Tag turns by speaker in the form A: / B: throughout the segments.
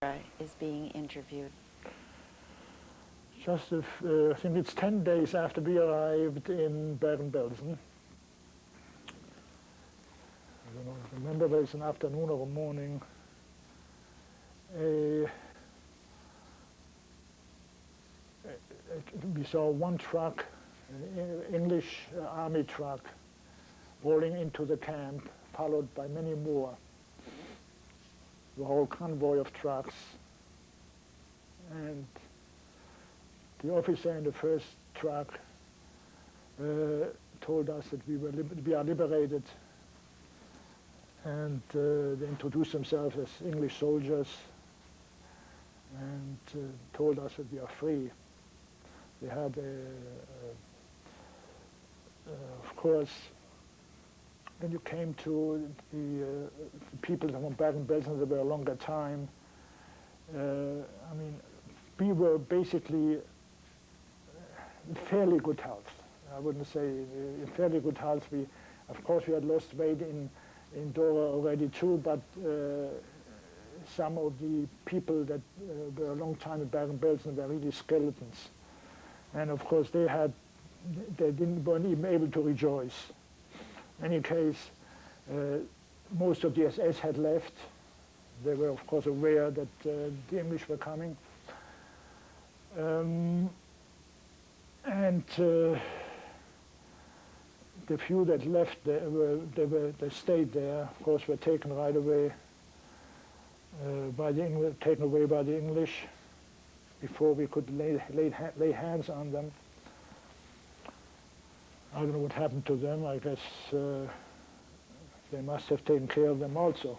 A: is being interviewed.
B: Just, I think it's 10 days after we arrived in Bergen-Belsen. I don't know, remember whether it's an afternoon or a morning. We saw one truck, an English army truck, rolling into the camp, followed by many more. The whole convoy of trucks. And the officer in the first truck told us that we are liberated, and they introduced themselves as English soldiers and told us that we are free. They had, of course, when you came to the people from Bergen-Belsen, there were a longer time. I mean, we were basically in fairly good health. I wouldn't say in fairly good health. Of course, we had lost weight in Dora already too, but some of the people that were a long time in Bergen-Belsen were really skeletons. And of course, they weren't even able to rejoice. In any case, most of the SS had left. They were, of course, aware that the English were coming. And the few that left, they stayed there. Of course, were taken right away taken away by the English before we could lay hands on them. I don't know what happened to them. I guess they must have taken care of them also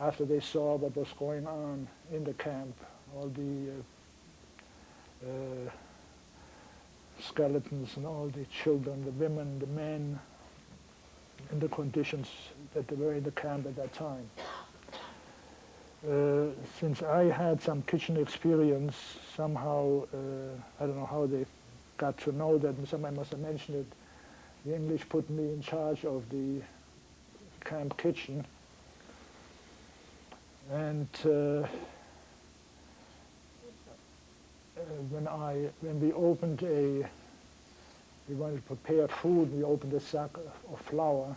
B: after they saw what was going on in the camp, all the skeletons and all the children, the women, the men, and the conditions that they were in the camp at that time. Since I had some kitchen experience, somehow, I don't know how they got to know that, somebody must have mentioned it, the English put me in charge of the camp kitchen. And when we opened we wanted to prepare food, we opened a sack of flour,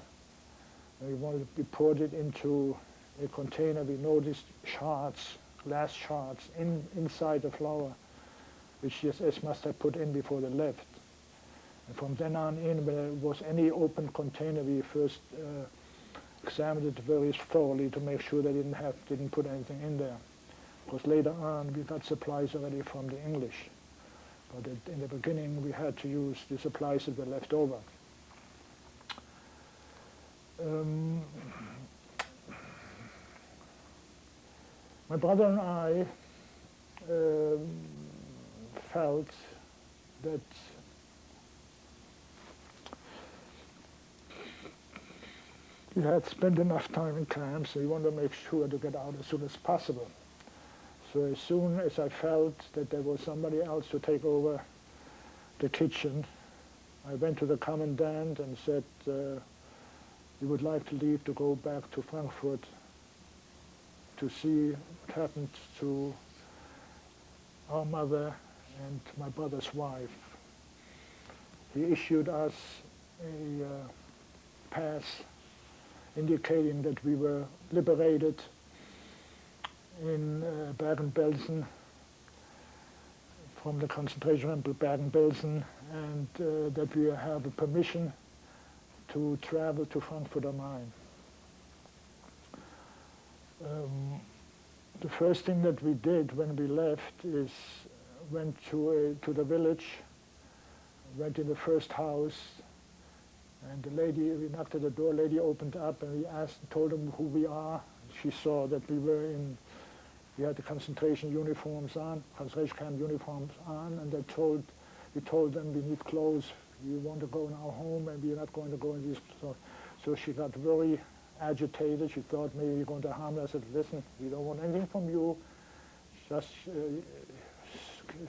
B: and we poured it into a container. We noticed shards, glass shards inside the flour, which the SS must have put in before they left. And from then on in, when there was any open container, we first examined it very thoroughly to make sure they didn't put anything in there. Because later on, we got supplies already from the English. But in the beginning, we had to use the supplies that were left over. My brother and I felt that we had spent enough time in camps, so we wanted to make sure to get out as soon as possible. So as soon as I felt that there was somebody else to take over the kitchen, I went to the commandant and said, we would like to leave to go back to Frankfurt to see what happened to our mother and my brother's wife. He issued us a pass indicating that we were liberated in Bergen-Belsen, from the concentration camp of Bergen-Belsen, and that we have a permission to travel to Frankfurt am Main. The first thing that we did when we left is went to the village, went in the first house, and the lady, we knocked at the door, lady opened up, and we told them who we are. She saw that we had the concentration uniforms on, concentration camp uniforms on, and we told them we need clothes. We want to go now home, and we're not going to go in these. So she got very agitated. She thought maybe you're going to harm us. I said, listen, we don't want anything from you. Just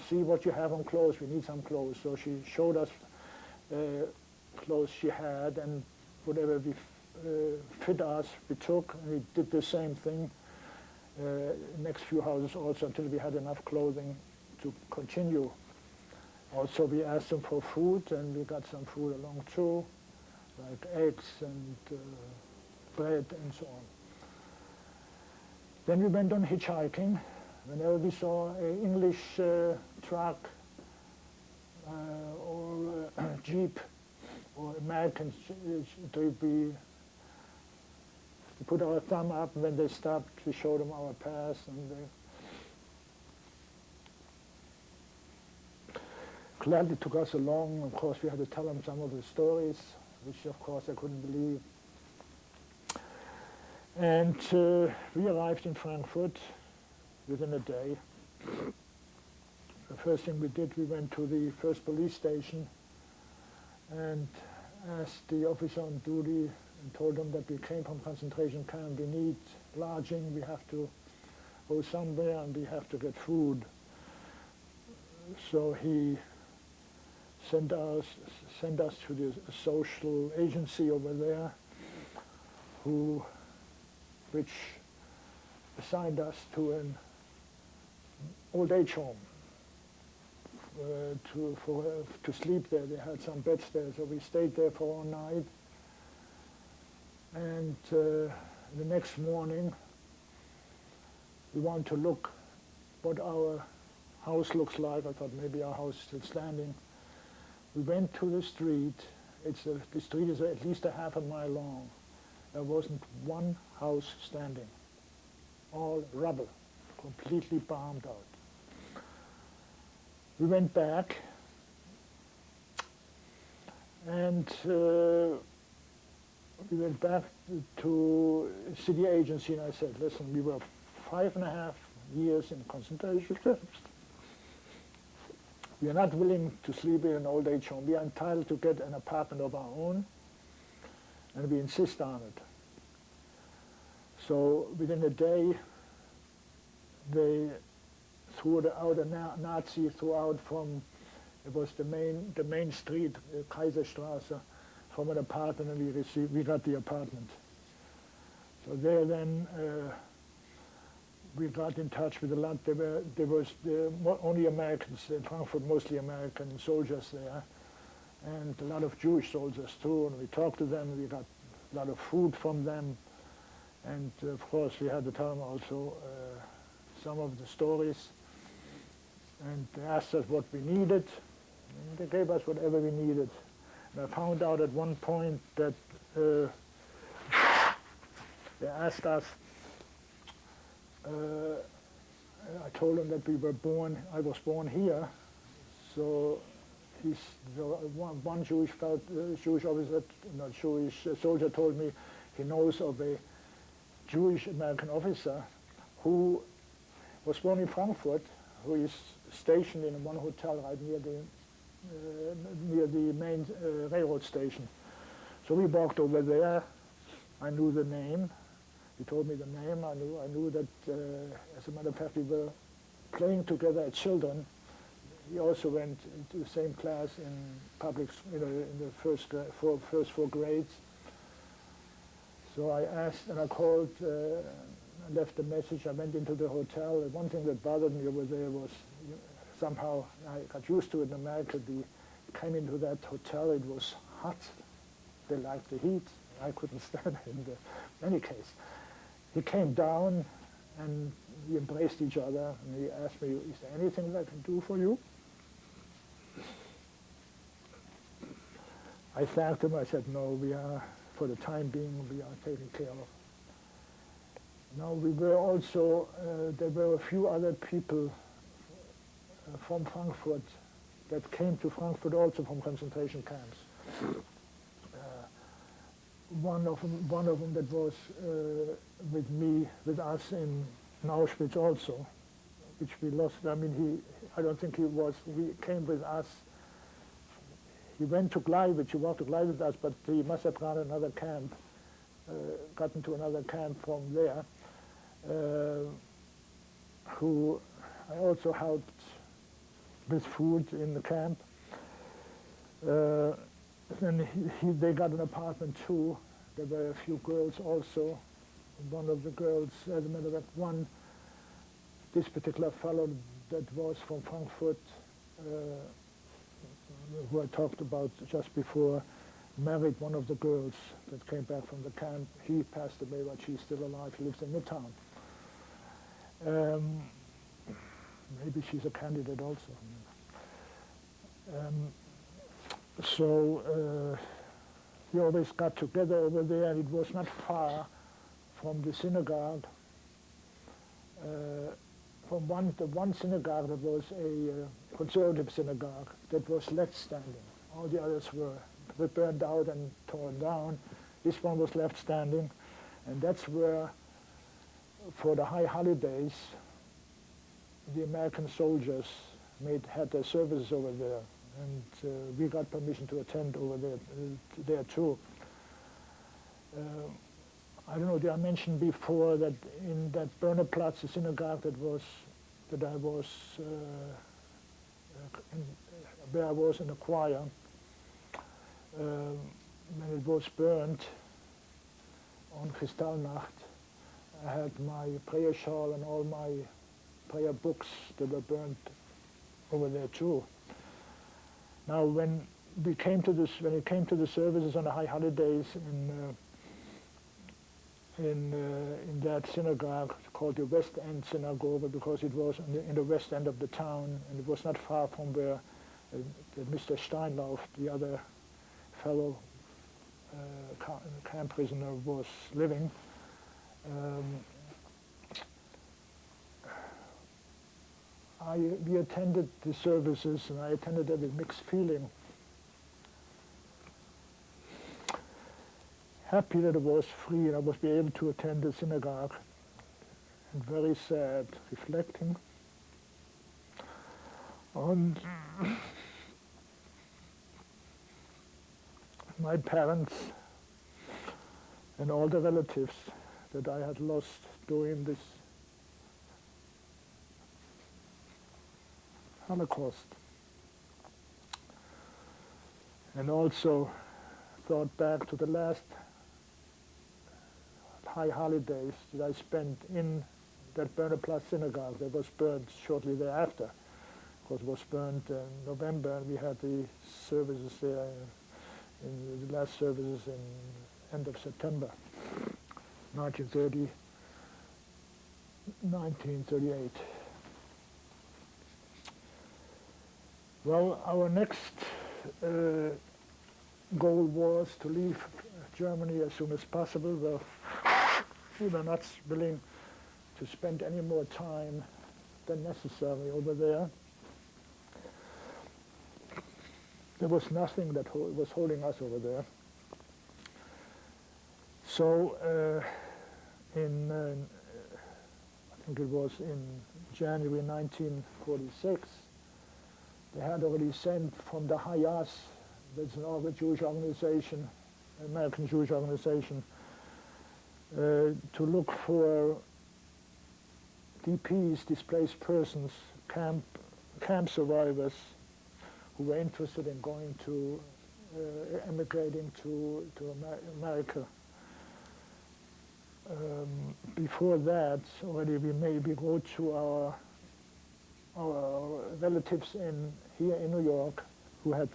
B: see what you have on clothes. We need some clothes. So she showed us clothes she had, and whatever fit us, we took, and we did the same thing. next few houses also until we had enough clothing to continue. Also, we asked them for food, and we got some food along too, like eggs and bread and so on. Then we went on hitchhiking. Whenever we saw an English truck or Jeep or American Jeep, we put our thumb up, and when they stopped, we showed them our pass, and they gladly took us along. Of course, we had to tell them some of the stories, which of course I couldn't believe. And we arrived in Frankfurt within a day. The first thing we did, we went to the first police station and asked the officer on duty and told them that we came from concentration camp, we need lodging, we have to go somewhere and we have to get food. So he sent us to the social agency over there, which assigned us to an old age home to sleep there. They had some beds there, so we stayed there for all night. And the next morning, we wanted to look what our house looks like. I thought maybe our house is still standing. We went to the street. The street is at least a half a mile long. There wasn't one house standing. All rubble, completely bombed out. We went back, and we went back to city agency, and I said, listen, we were 5.5 years in concentration camps. We are not willing to sleep in an old age home. We are entitled to get an apartment of our own, and we insist on it. So within a day, they threw out a Nazi throughout from, it was the main street, Kaiserstraße, from an apartment, and we got the apartment. So there then we got in touch with a lot. There was only Americans in Frankfurt, mostly American soldiers there, and a lot of Jewish soldiers too. And we talked to them. We got a lot of food from them, and of course we had to tell them also some of the stories. And they asked us what we needed, and they gave us whatever we needed. And I found out at one point that they asked us. I told them that I was born here, so one Jewish officer, not Jewish soldier, told me he knows of a Jewish American officer who was born in Frankfurt, who is stationed in one hotel right near the main railroad station. So we walked over there. I knew the name. He told me the name. I knew that, as a matter of fact, we were playing together as children. He also went into the same class in public, in the first four grades. So I asked, and I called, I left a message. I went into the hotel. And one thing that bothered me over there was somehow I got used to it in America. We came into that hotel. It was hot. They liked the heat. I couldn't stand it. In any case, he came down and we embraced each other, and he asked me, is there anything that I can do for you? I thanked him. I said, no, we are, for the time being, we are taken care of. Now, we were also, there were a few other people from Frankfurt that came to Frankfurt also from concentration camps. One of them that was with us in Auschwitz also, which we lost. I mean, I don't think he came with us. He went to Gleiwitz, he walked to Gleiwitz with us, but he must have gone to another camp, gotten to another camp from there, who I also helped with food in the camp. Then they got an apartment too. There were a few girls also. One of the girls, as a matter of fact, one this particular fellow that was from Frankfurt, who I talked about just before, married one of the girls that came back from the camp. He passed away, but she's still alive. She lives in Midtown. Maybe she's a candidate also. So we always got together over there, and it was not far from the synagogue. From the one synagogue that was a conservative synagogue that was left standing. All the others were burned out and torn down. This one was left standing, and that's where, for the high holidays, the American soldiers had their services over there, and we got permission to attend over there too. I don't know, did I mention before that in that Börnerplatz, the synagogue where I was in the choir, when it was burned on Kristallnacht, I had my prayer shawl and all my prayer books that were burned over there too. Now, when it came to the services on the high holidays in that synagogue called the West End Synagogue, because it was in the west end of the town, and it was not far from where Mr. Steinlauf, the other fellow camp prisoner, was living. We attended the services, and I attended them with mixed feeling. Happy that I was free and I was be able to attend the synagogue, and very sad, reflecting on my parents and all the relatives that I had lost during this Holocaust. And also thought back to the last high holidays that I spent in that Börnerplatz synagogue that was burned shortly thereafter. Of course, it was burned in November, and we had the services there, in the last services in end of September, 1938. Well, our next goal was to leave Germany as soon as possible. Well, we were not willing to spend any more time than necessary over there. There was nothing that was holding us over there. So I think it was in January 1946, they had already sent from the Hayas, that's an Jewish organization, American Jewish organization, to look for DPs, displaced persons, camp survivors who were interested in going to, emigrating to America. Before that, already we wrote to our relatives here in New York, who has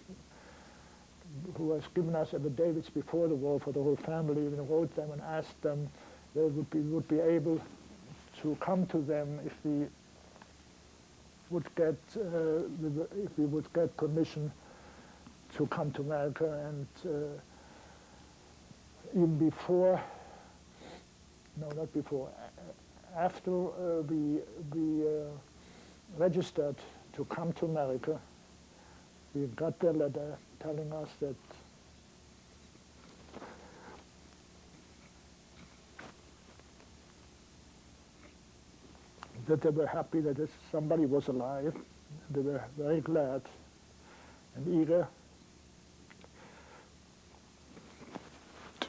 B: given us affidavits before the war for the whole family. We wrote them and asked them whether we would be able to come to them if we would get permission to come to America. And even before, no, not before, after we registered to come to America, we got their letter telling us that they were happy that somebody was alive. They were very glad and eager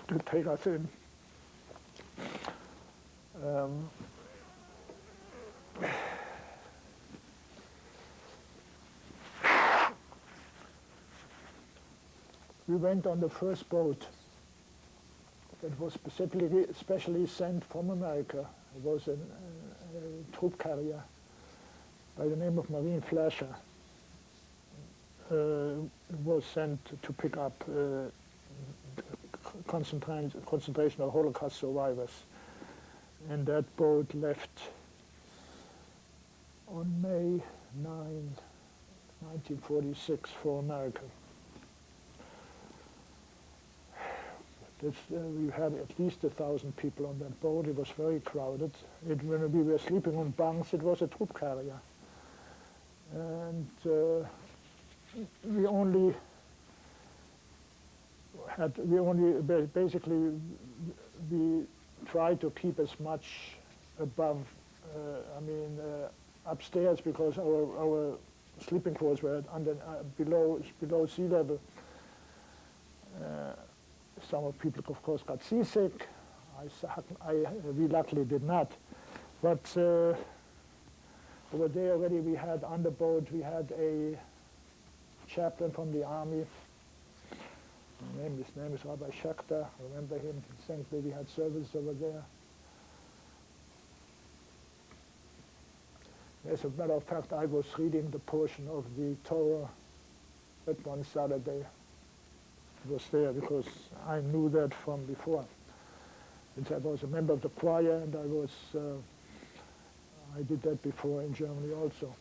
B: to take us in. We went on the first boat that was specially sent from America. It was a troop carrier by the name of Marine Flasher was sent to pick up concentration of Holocaust survivors. And that boat left on May 9, 1946 for America. We had at least 1,000 people on that boat. It was very crowded. When we were sleeping on bunks, it was a troop carrier. And we tried to keep as much above, upstairs, because our sleeping quarters were below sea level. Some of people, of course, got seasick. We luckily did not. But over there already we had on the boat, we had a chaplain from the army. His name is Rabbi Shakhtar. I remember him. Thankfully we had service over there. As a matter of fact, I was reading the portion of the Torah that one Saturday. It was there because I knew that from before. Since I was a member of the choir, and I did that before in Germany also.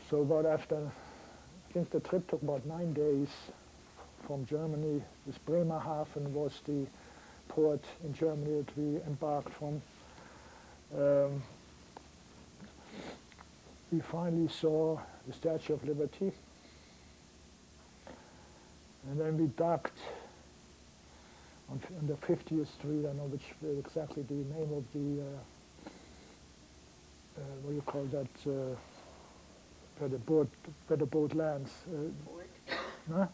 B: So about after, I think the trip took about 9 days from Germany. This Bremerhaven was the port in Germany that we embarked from. We finally saw the Statue of Liberty. And then we docked on the 50th Street. I know which exactly the name of the, what do you call that, where the boat lands.
A: Port?
B: Huh?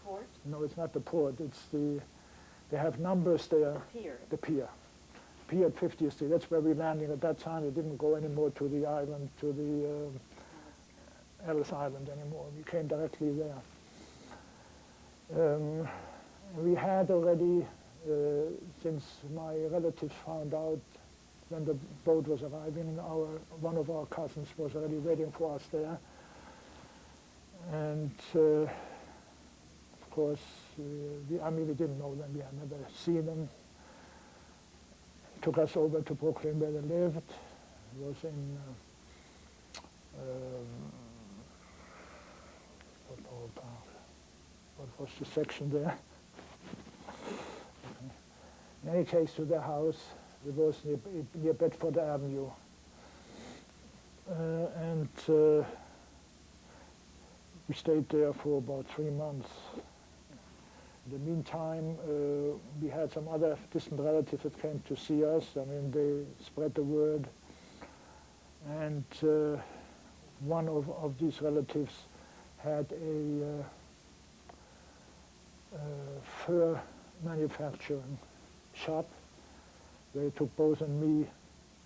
A: Port?
B: No, it's not the port. It's they have numbers there.
A: The pier.
B: The pier. Pier at 50th Street. That's where we landed at that time. We didn't go anymore to the island, to the Ellis Island anymore. We came directly there. We had already, since my relatives found out when the boat was arriving, one of our cousins was already waiting for us there. And of course, we didn't know them, we had never seen them. Took us over to Brooklyn where they lived. It was in what was the section there? In any case, to their house. It was near Bedford Avenue. And we stayed there for about 3 months. In the meantime, we had some other distant relatives that came to see us. I mean, they spread the word. And one of these relatives had a fur manufacturing shop. They took both me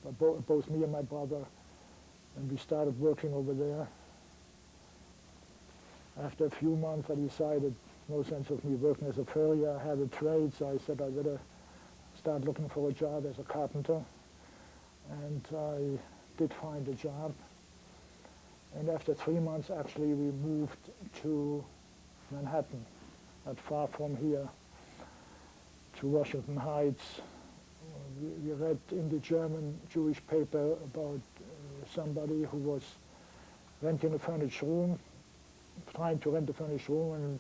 B: and my brother, and we started working over there. After a few months, I decided no sense of me working as a furrier. I had a trade, so I said I better start looking for a job as a carpenter. And I did find a job. And after 3 months, actually, we moved to Manhattan, not far from here, to Washington Heights. We read in the German Jewish paper about somebody who was renting a furnished room, trying to rent a furnished room, and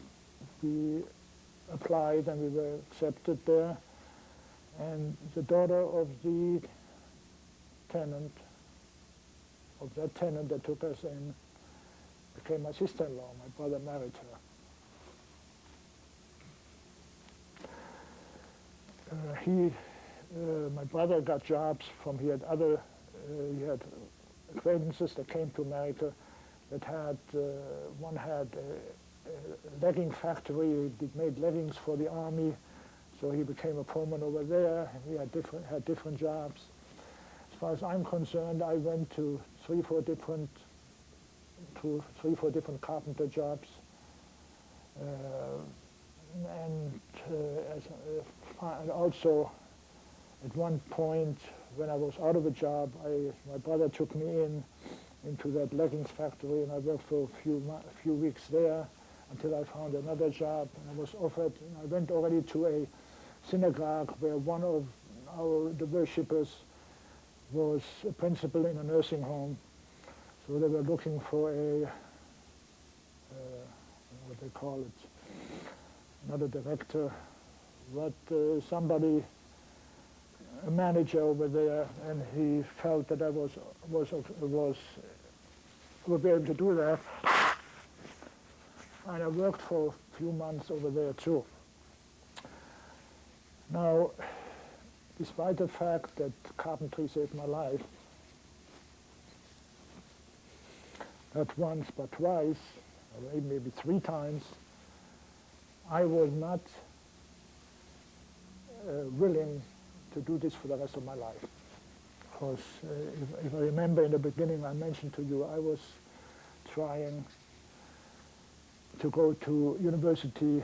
B: we applied and we were accepted there. And the daughter of the tenant, of that tenant that took us in, became my sister-in-law. My brother married her. My brother got jobs from, he had acquaintances that came to America that had, one had a legging factory. He made leggings for the army, so he became a foreman over there. He had different jobs. As far as I'm concerned, I went to three, four different carpenter jobs. And also at one point, when I was out of a job, my brother took me into that leggings factory, and I worked for a few weeks there until I found another job. And I was offered, and I went already to a synagogue where one of the worshippers was a principal in a nursing home. So they were looking for what they call it, not a director, but somebody, a manager over there, and he felt that I would be able to do that. And I worked for a few months over there too. Now, despite the fact that carpentry saved my life, not once but twice, or maybe 3 times, I was not willing to do this for the rest of my life. Because if I remember in the beginning, I mentioned to you, I was trying to go to university,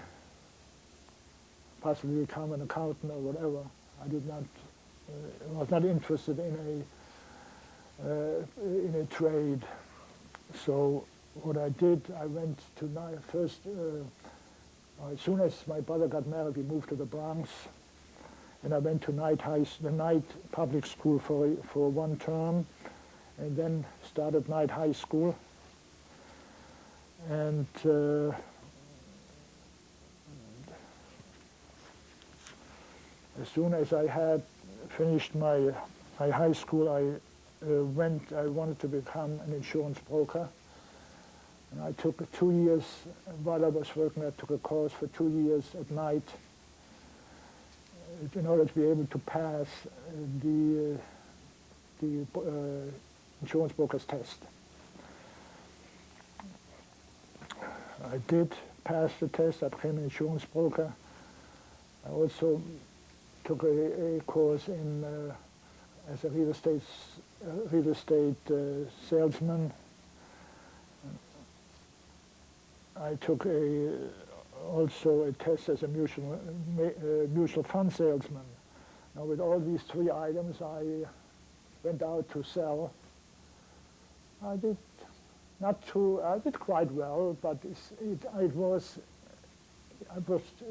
B: possibly become an accountant or whatever. I was not interested in a trade. So what I did, I went to first, as soon as my brother got married, we moved to the Bronx, and I went to the night public school for 1 term, and then started night high school. And as soon as I had finished my high school, I wanted to become an insurance broker. And I took 2 years, while I was working, I took a course for 2 years at night in order to be able to pass the insurance broker's test. I did pass the test. I became an insurance broker. I also took a course as a real estate salesman. I took also a test as a mutual fund salesman. Now, with all these 3 items, I went out to sell. I did quite well, but I was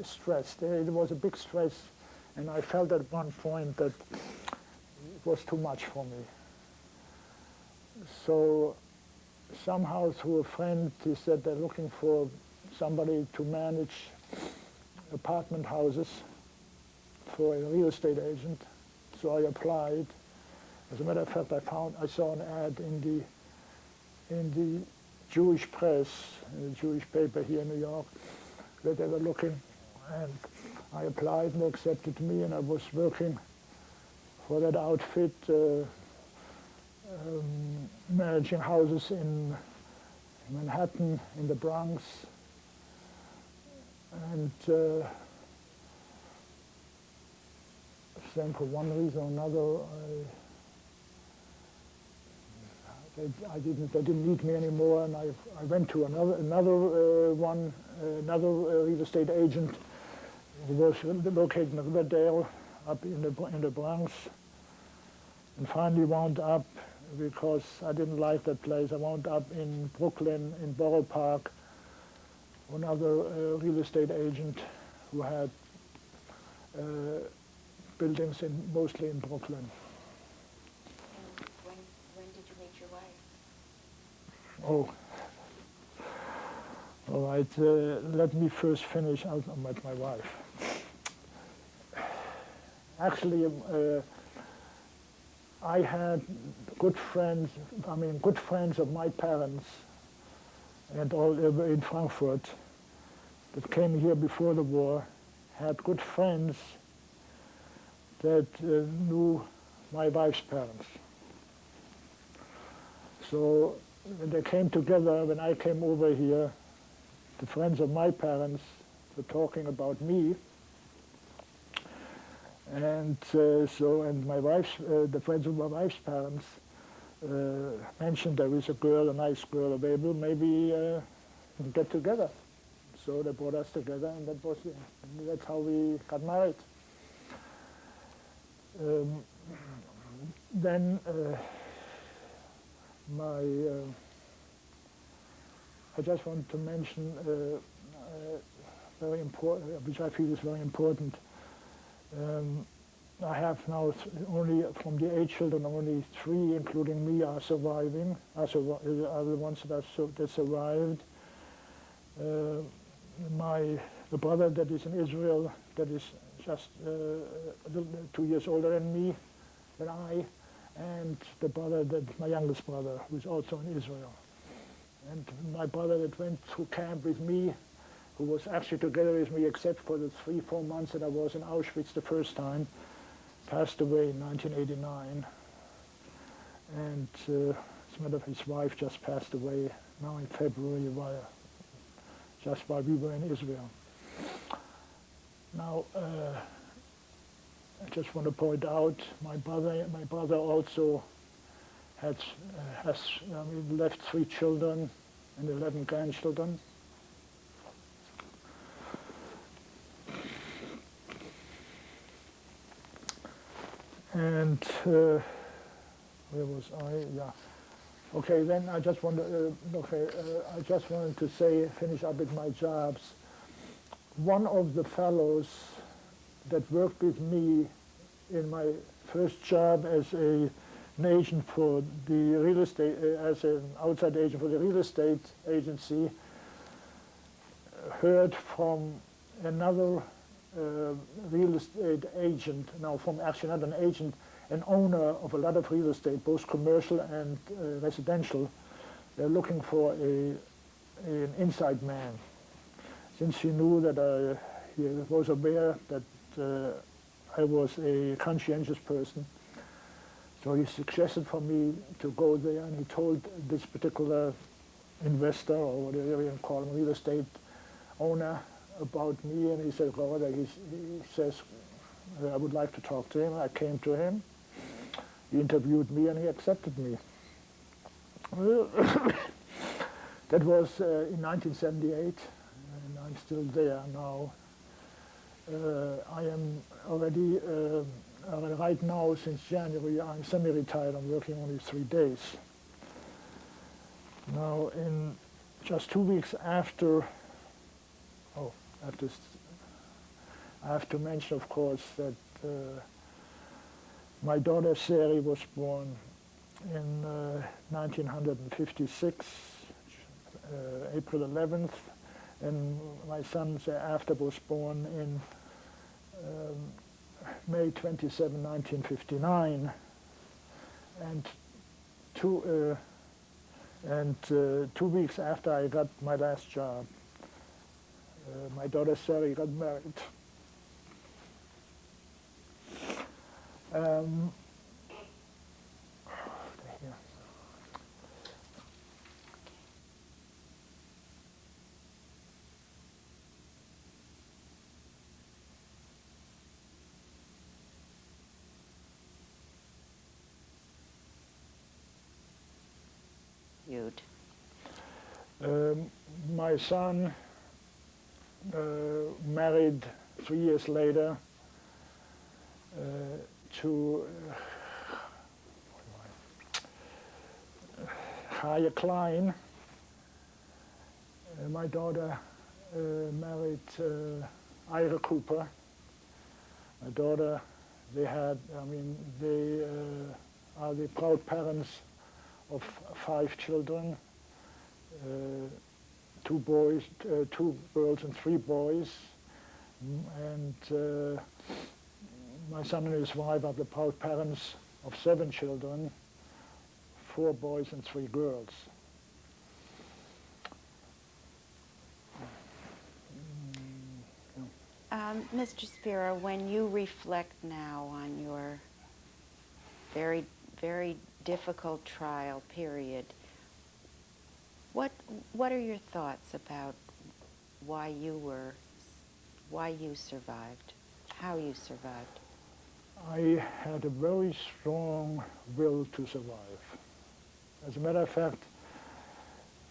B: stressed. It was a big stress, and I felt at one point that it was too much for me. So somehow through a friend, he said they're looking for somebody to manage apartment houses for a real estate agent. So I applied. As a matter of fact, I saw an ad in the Jewish press, in the Jewish paper here in New York, that they were looking, and I applied and they accepted me, and I was working for that outfit, managing houses in Manhattan, in the Bronx, and then for one reason or another, they didn't need me anymore, and I went to another real estate agent who was located in Riverdale, up in the Bronx, and finally wound up, because I didn't like that place, I wound up in Brooklyn, in Borough Park, another real estate agent who had buildings mostly in Brooklyn.
A: And when did you meet your wife?
B: Oh, all right. Let me first finish out with my wife. Actually, I had good friends of my parents, and all in Frankfurt, that came here before the war, had good friends that knew my wife's parents. So when they came together, when I came over here, the friends of my parents were talking about me, and my wife's, the friends of my wife's parents mentioned there is a nice girl available, maybe we can get together. So they brought us together, and that's how we got married. Um, then I just want to mention very important, which I feel is very important. I have now only from the 8 children, only 3, including me, are surviving. Are the ones that survived. The brother that is in Israel, that is just 2 years older than I, and the brother my youngest brother, who is also in Israel. And my brother that went through camp with me, who was actually together with me except for the 3-4 months that I was in Auschwitz the first time, passed away in 1989. And as a matter of fact, his wife just passed away now in February, just while we were in Israel. Now, I just want to point out, my brother also has left 3 children and 11 grandchildren. And where was I? Yeah. Okay. Then I just want to. I just wanted to finish up with my jobs. One of the fellows that worked with me in my first job as an agent for the real estate, as an outside agent for the real estate agency, heard from another real estate agent, now from actually not an agent, an owner of a lot of real estate, both commercial and residential. They're looking for an inside man. Since he knew that he was aware that I was a conscientious person, so he suggested for me to go there, and he told this particular investor, or whatever you call him, real estate owner, about me, and he said, he says, I would like to talk to him. I came to him, he interviewed me, and he accepted me. That was in 1978, and I'm still there now. I am already, right now, since January, I'm semi-retired. I'm working only 3 days. Now, in just 2 weeks after, I have to mention, of course, that my daughter Sari was born in 1956, April 11th, and my son thereafter was born in May 27, 1959, and 2 weeks after I got my last job, my daughter Sari got married. My son married 3 years later to Haya Klein. My daughter married Ira Cooper. My daughter, they are the proud parents of 5 children, 2 boys, 2 girls and 3 boys. And my son and his wife are the proud parents of 7 children, 4 boys and 3 girls.
A: Mr. Spira, when you reflect now on your very, very difficult trial period, what are your thoughts about why you survived, how you survived?
B: I had a very strong will to survive. As a matter of fact,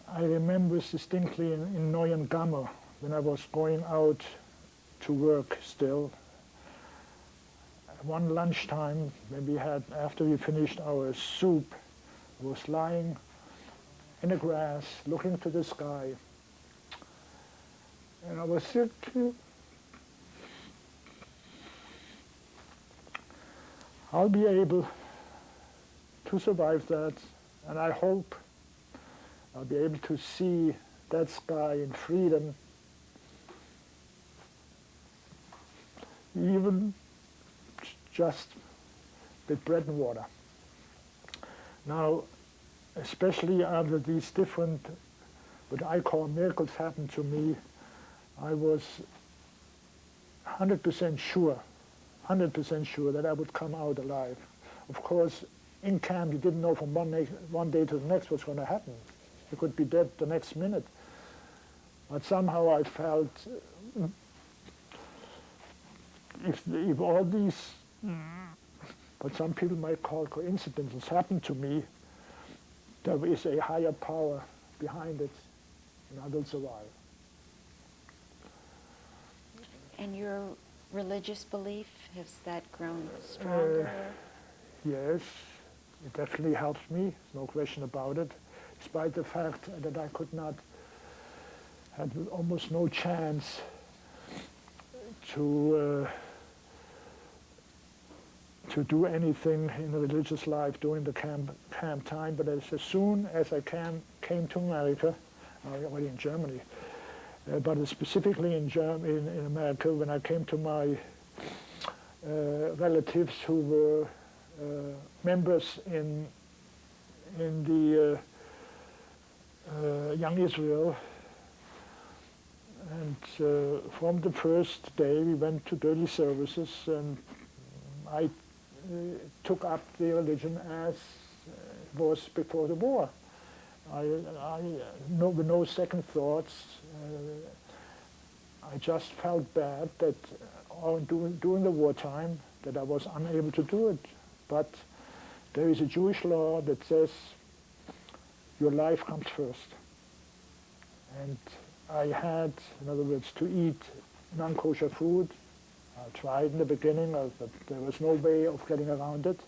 B: I remember distinctly in Neuengamme, when I was going out to work still, one lunchtime, when we had, after we finished our soup, I was lying in the grass, looking to the sky, and I was thinking, I'll be able to survive that, and I hope I'll be able to see that sky in freedom, even just with bread and water. Now, especially after these different, what I call miracles happened to me, I was 100% sure that I would come out alive. Of course, in camp, you didn't know from one day to the next what's going to happen. You could be dead the next minute. But somehow I felt, if all these, what some people might call coincidences, happened to me, there is a higher power behind it, and I will survive.
A: And your religious belief, has that grown stronger?
B: Yes, it definitely helps me, no question about it, despite the fact that I could not, had almost no chance to do anything in the religious life during the camp time. But as soon as I came to America, already in Germany, but specifically in America, when I came to my relatives who were members in the Young Israel, and from the first day we went to daily services, and I took up the religion as it was before the war. With no second thoughts. I just felt bad that during the wartime that I was unable to do it. But there is a Jewish law that says your life comes first. And I had, in other words, to eat non-kosher food. I tried in the beginning, but there was no way of getting around it.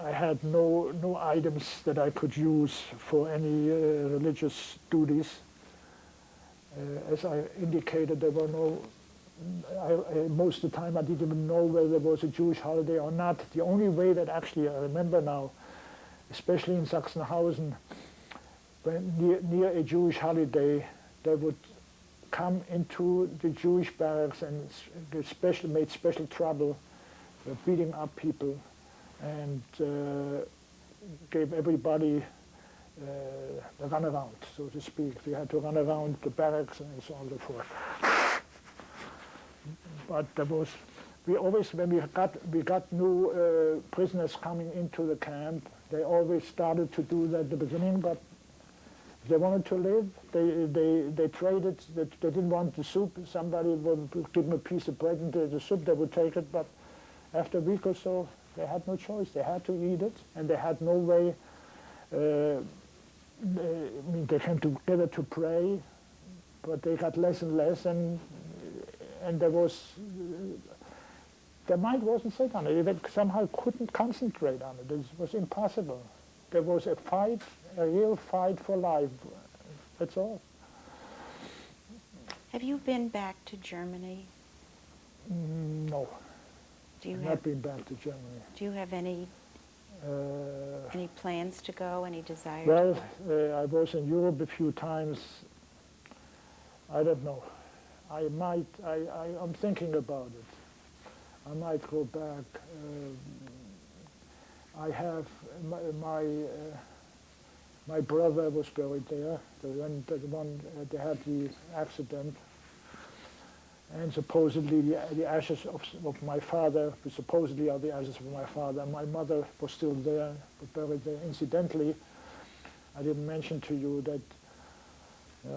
B: I had no items that I could use for any religious duties. As I indicated, there were no, most of the time I didn't even know whether there was a Jewish holiday or not. The only way that actually I remember now, especially in Sachsenhausen, when near a Jewish holiday, they would come into the Jewish barracks and made special trouble, beating up people, and gave everybody a runaround, so to speak. We had to run around the barracks and so on and so forth. But there was, we always, when we got new prisoners coming into the camp, they always started to do that at the beginning, but if they wanted to live, they traded, they didn't want the soup, somebody would give them a piece of bread and the soup, they would take it, but after a week or so, they had no choice, they had to eat it, and they had no way, I mean, they came together to pray, but they got less and less, and there was, their mind wasn't set on it. They somehow couldn't concentrate on it. It was impossible. There was a fight, a real fight for life. That's all.
A: Have you been back to Germany?
B: No. I've not been back to Germany.
A: Do you have any plans to go, any desire
B: well,
A: to go?
B: I was in Europe a few times. I don't know. I'm thinking about it. I might go back. I have my brother was buried there. The one they had the accident, and supposedly the ashes of my father, supposedly are the ashes of my father. My mother was still there, but buried there. Incidentally, I didn't mention to you that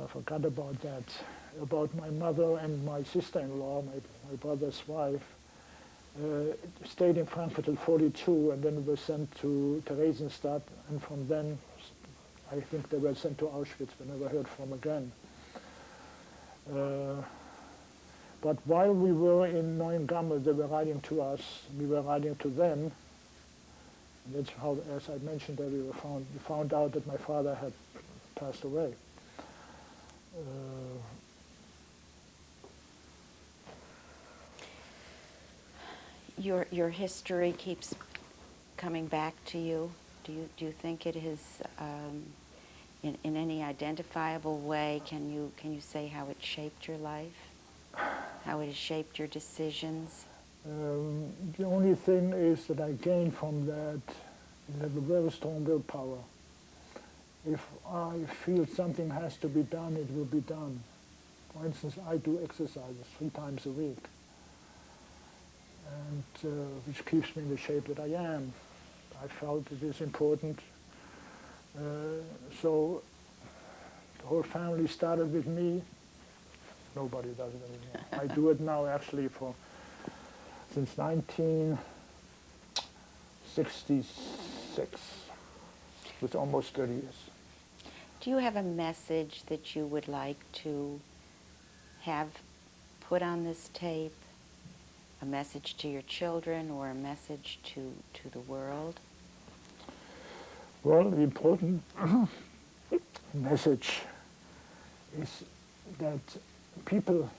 B: I forgot about that. About my mother and my sister-in-law, my brother's wife. Stayed in Frankfurt till 42, and then were sent to Theresienstadt, and from then I think they were sent to Auschwitz. We never heard from again. But while we were in Neuengamme, they were writing to us, we were writing to them. And that's how, as I mentioned, that we found out that my father had passed away.
A: Your history keeps coming back to you. Do you think it has, in any identifiable way, can you say how it shaped your life? How it has shaped your decisions?
B: The only thing is that I gained from that is I have a very strong willpower. If I feel something has to be done, it will be done. For instance, I do exercises 3 times a week, and which keeps me in the shape that I am. I felt it is important. So the whole family started with me. Nobody does it anymore. I do it now actually since 1966. It's almost 30 years.
A: Do you have a message that you would like to have put on this tape? A message to your children or a message to the world?
B: Well, the important message is that people,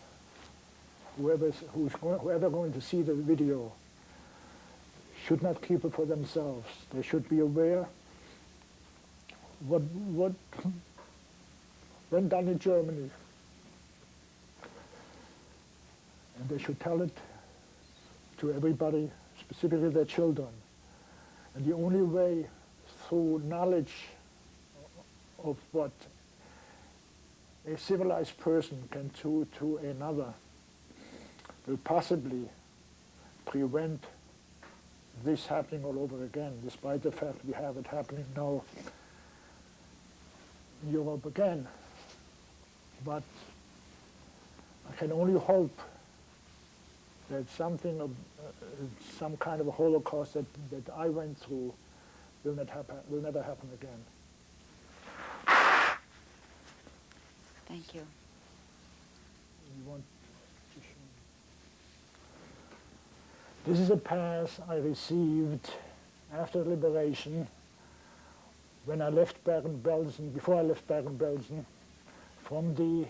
B: whoever going to see the video, should not keep it for themselves. They should be aware what went down in Germany, and they should tell it to everybody, specifically their children. And the only way through knowledge of what a civilized person can do to another will possibly prevent this happening all over again, despite the fact we have it happening now in Europe again. But I can only hope that something of some kind of a Holocaust that I went through will never happen again.
A: Thank you.
B: You want to show me? This is a pass I received after liberation when I left Bergen-Belsen, before I left Bergen-Belsen, from the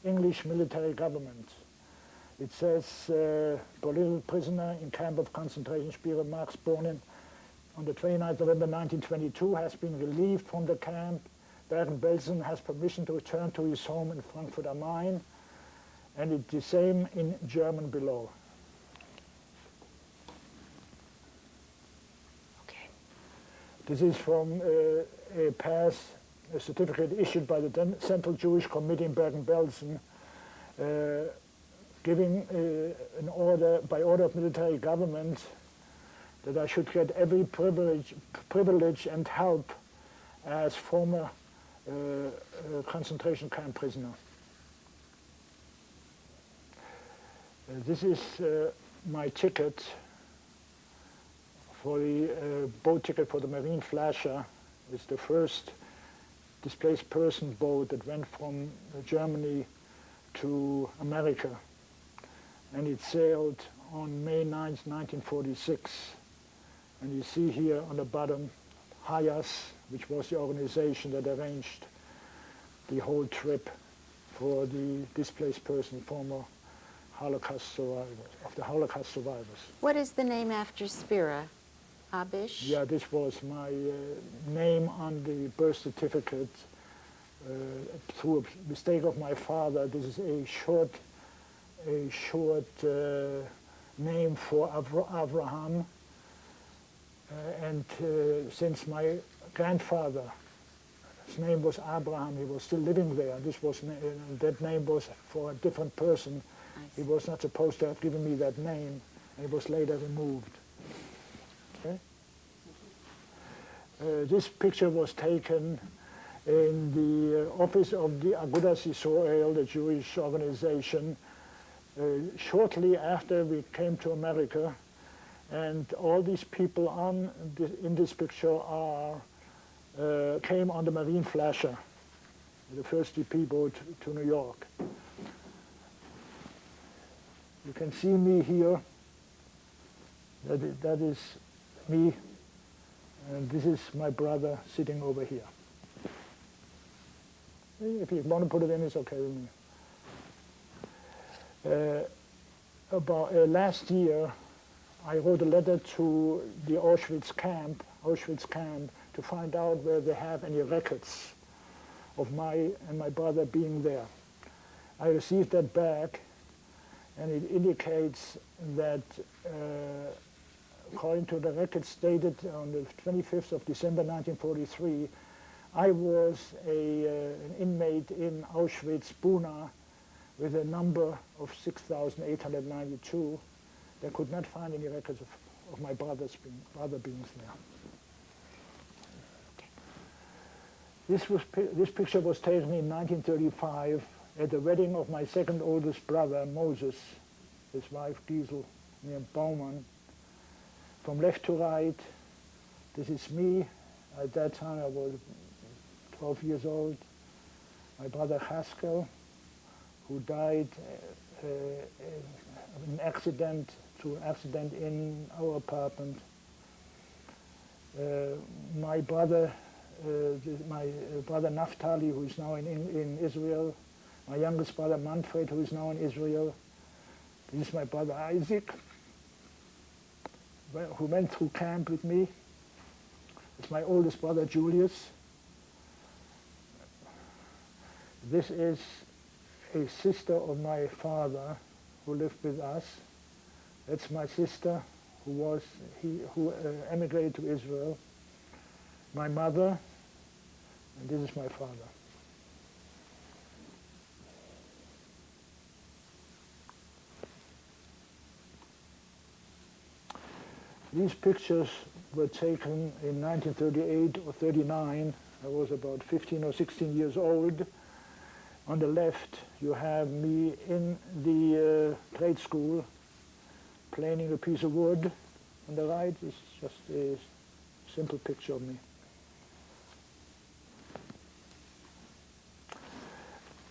B: English military government. It says, political prisoner in camp of concentration Spira Max Spira on the 29th November 1922 has been relieved from the camp. Bergen-Belsen has permission to return to his home in Frankfurt am Main, and it's the same in German below.
A: Okay.
B: This is from a certificate issued by the Central Jewish Committee in Bergen-Belsen, giving an order, by order of military government, that I should get every privilege and help as former concentration camp prisoner. This is my ticket for the boat ticket for the Marine Flasher. It's the first displaced person boat that went from Germany to America. And it sailed on May 9th, 1946. And you see here on the bottom, HIAS, which was the organization that arranged the whole trip for the displaced person, former Holocaust survivors, of the Holocaust survivors.
A: What is the name after Spira? Abish?
B: Yeah, this was my name on the birth certificate. Through a mistake of my father, this is a short name for Abraham. And since my grandfather, his name was Abraham, he was still living there. This was that name was for a different person. He was not supposed to have given me that name, and it was later removed. Okay? This picture was taken in the office of the Agudas Yisrael, the Jewish organization, shortly after we came to America. And all these people in this picture came on the Marine Flasher, the first DP boat to New York. You can see me here. That is me, and this is my brother sitting over here. If you want to put it in, it's okay with me. About last year, I wrote a letter to the Auschwitz camp, to find out whether they have any records of my and my brother being there. I received that back, and it indicates that, according to the records stated on the 25th of December 1943, I was an inmate in Auschwitz, Buna, with a number of 6,892. They could not find any records of my brother being there. This picture was taken in 1935 at the wedding of my second oldest brother, Moses, his wife Giesel, near Baumann. From left to right, this is me. At that time I was 12 years old. My brother Haskell, who died in an accident in our apartment. My brother Naftali, who is now in Israel. My youngest brother Manfred, who is now in Israel. This is my brother Isaac, who went through camp with me. It's my oldest brother Julius. This is a sister of my father who lived with us. That's my sister who emigrated to Israel. My mother, and this is my father. These pictures were taken in 1938 or 39. I was about 15 or 16 years old. On the left, you have me in the trade school, planing a piece of wood. On the right is just a simple picture of me.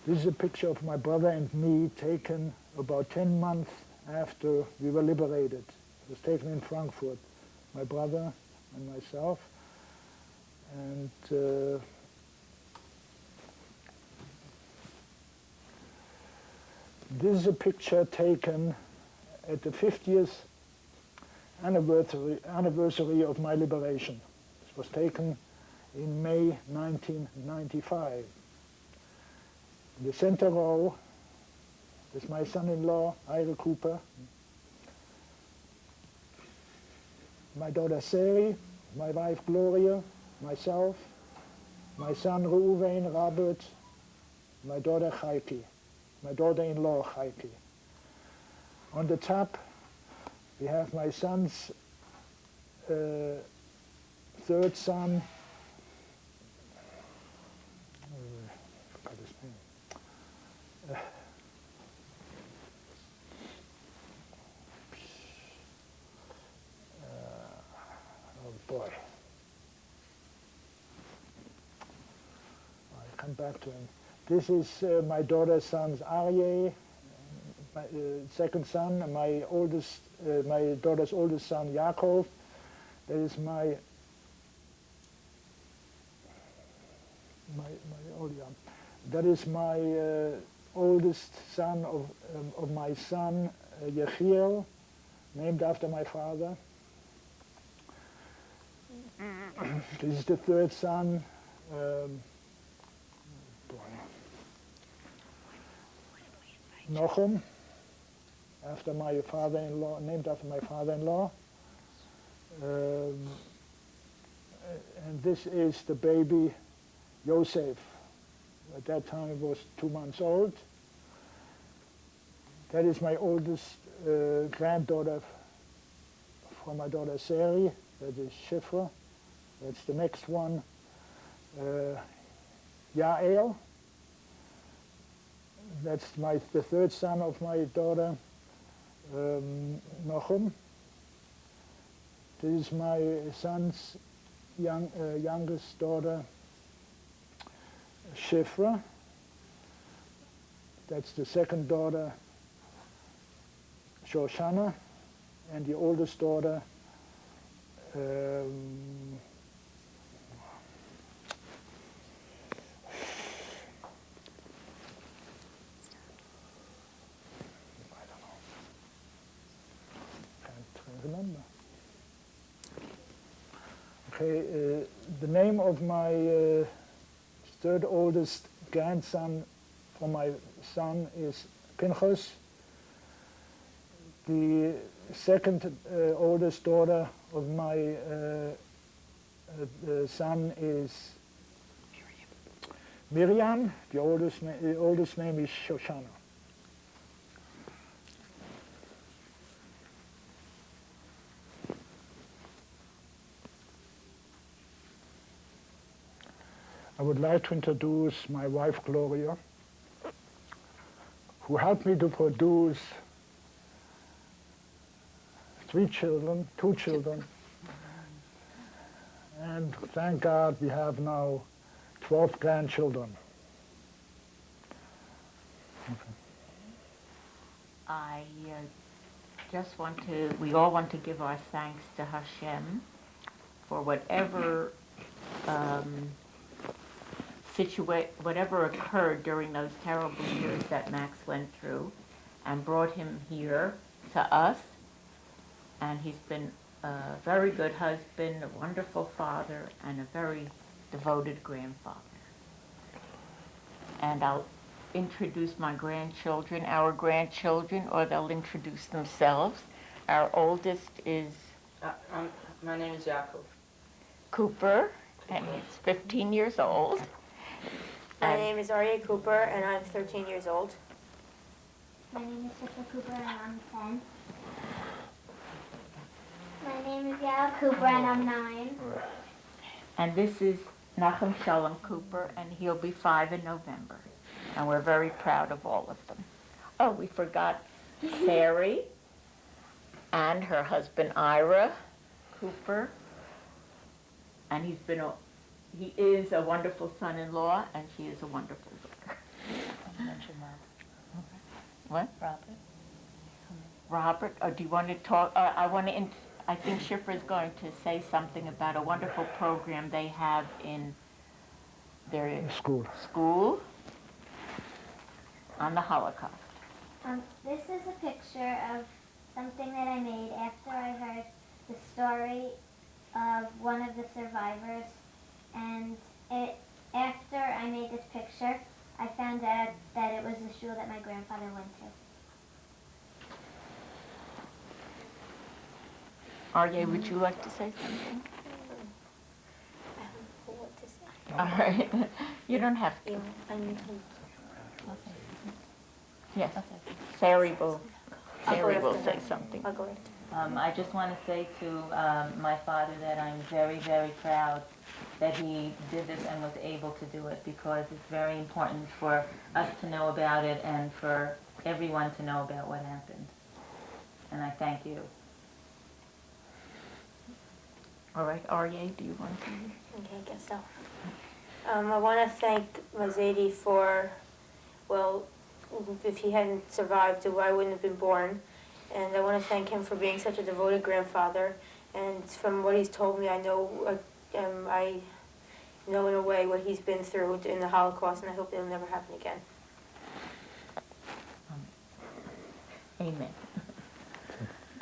B: This is a picture of my brother and me taken about 10 months after we were liberated. It was taken in Frankfurt, my brother and myself. And this is a picture taken at the 50th anniversary of my liberation. This was taken in May 1995. In the center row is my son-in-law, Ira Cooper, my daughter Sari, my wife Gloria, myself, my son Reuven, Robert, my daughter Heike, my daughter-in-law Heike. On the top, we have my son's third son, I forgot his name. Oh boy. I'll come back to him. This is my daughter's son's Aryeh, my second son, and my daughter's oldest son, Yaakov. That is that is my oldest son of my son, Yechiel, named after my father. This is the third son. Nochem, after my father-in-law, named after my father-in-law. And this is the baby, Yosef. At that time he was 2 months old. That is my oldest granddaughter from my daughter Sari. That is Shifra. That's the next one, Yael. That's the third son of my daughter, Nochem. This is my son's youngest daughter, Shifra. That's the second daughter, Shoshana, and the oldest daughter, I don't know, can't remember. Okay, the name of my third oldest grandson from my son is Pinchas. The second oldest daughter of my son is Miriam. The oldest name is Shoshana. I would like to introduce my wife Gloria, who helped me to produce two children, and thank God we have now 12 grandchildren. Okay.
C: I just want to, we all want to give our thanks to Hashem for whatever whatever occurred during those terrible years that Max went through and brought him here to us. And he's been a very good husband, a wonderful father, and a very devoted grandfather. And I'll introduce my grandchildren, our grandchildren, or they'll introduce themselves. Our oldest is
D: My name is Yaakov.
C: Cooper, and he's 15 years old.
E: My name is Arya Cooper, and I'm 13 years old.
F: My name is Tiffany Cooper and I'm 10. My name is Yao Cooper and I'm 9.
C: And this is Nachum Shalom Cooper, and he'll be 5 in November. And we're very proud of all of them. Oh, we forgot Sari and her husband Ira Cooper. And he is a wonderful son-in-law, and she is a wonderful daughter. What? Robert, do you want to talk? I think Shifra is going to say something about a wonderful program they have in their school on the Holocaust.
F: This is a picture of something that I made after I heard the story of one of the survivors. And after I made this picture, I found out that it was the shul that my grandfather went to.
C: Arye, would you like to say something?
E: I don't know what to say.
C: All right. You don't have to. Yes. Sari will say something.
E: I'll go ahead.
D: I just want to say to my father that I'm very, very proud that he did this and was able to do it, because it's very important for us to know about it and for everyone to know about what happened. And I thank you.
C: All right, Arye, do you want to?
E: Okay, I guess so. I want to thank Mazedi for, well, if he hadn't survived, I wouldn't have been born. And I want to thank him for being such a devoted grandfather. And from what he's told me, I know in a way what he's been through in the Holocaust, and I hope it'll never happen again.
C: Amen.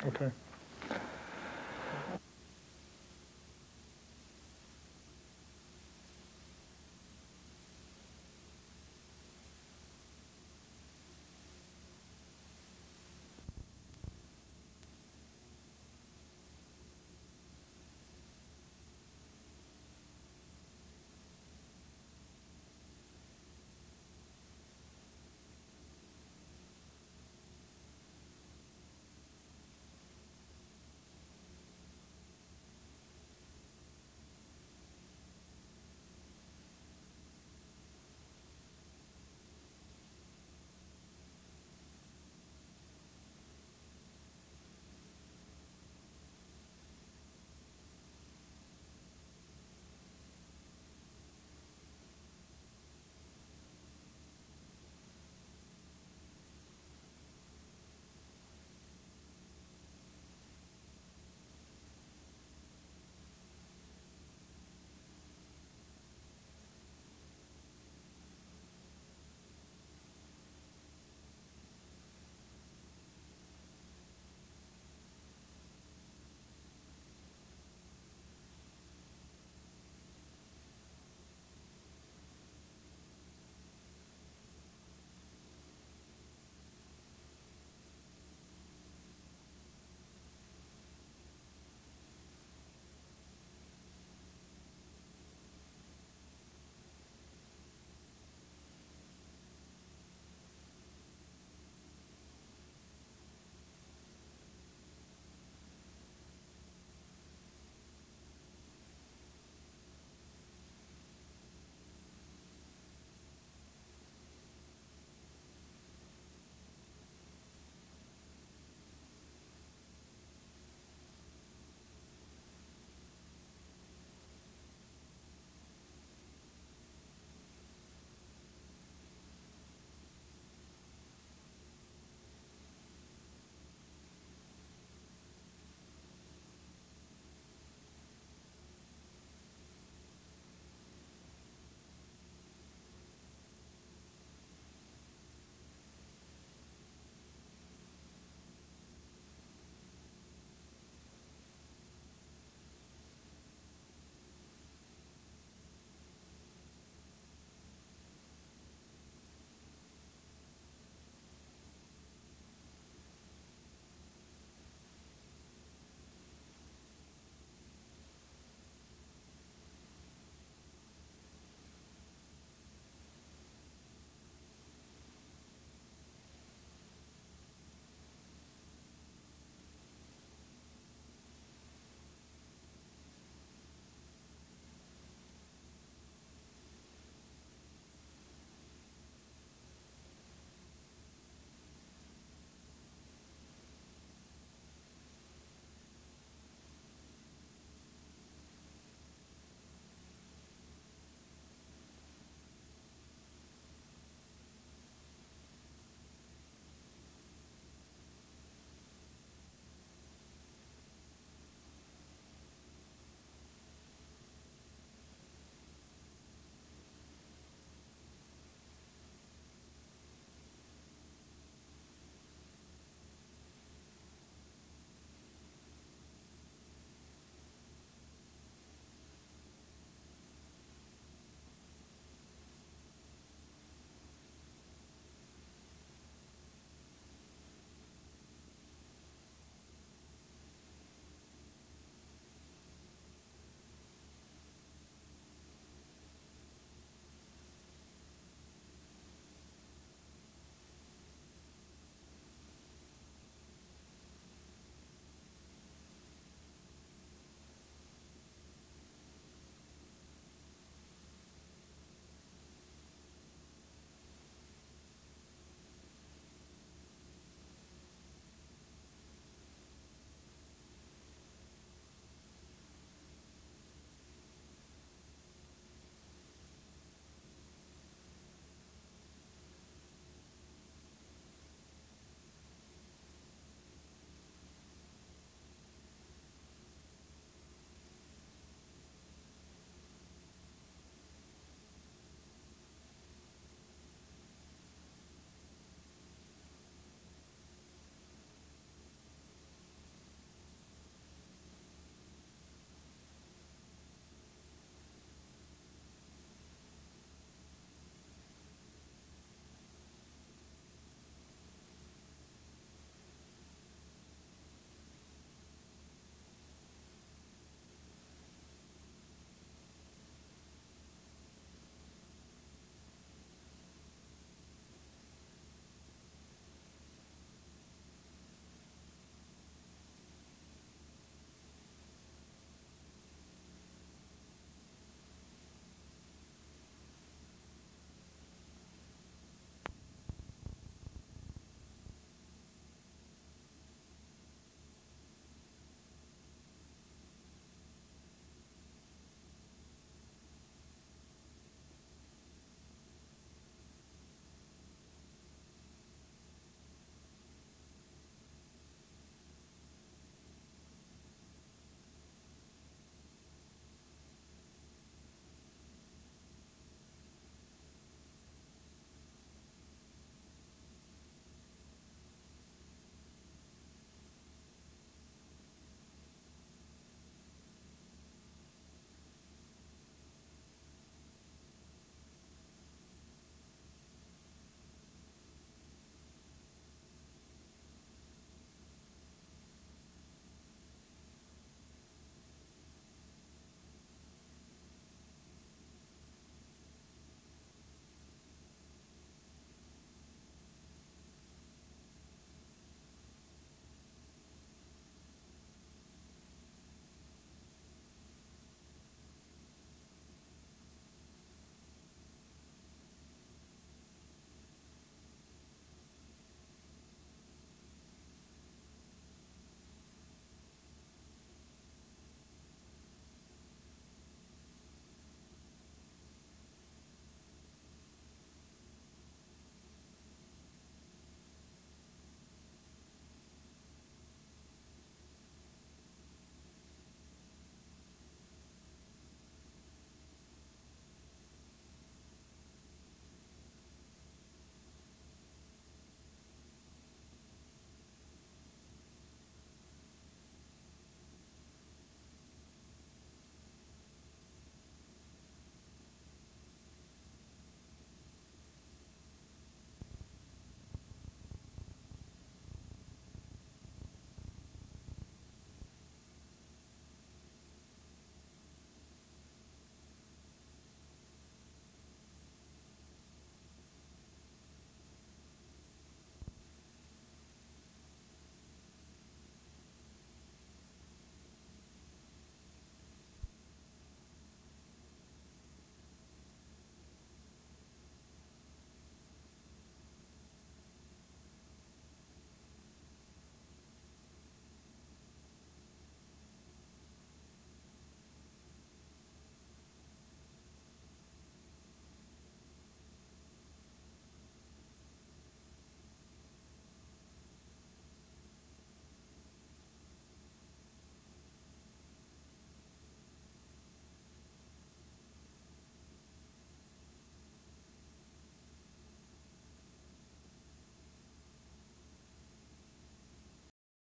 B: Okay.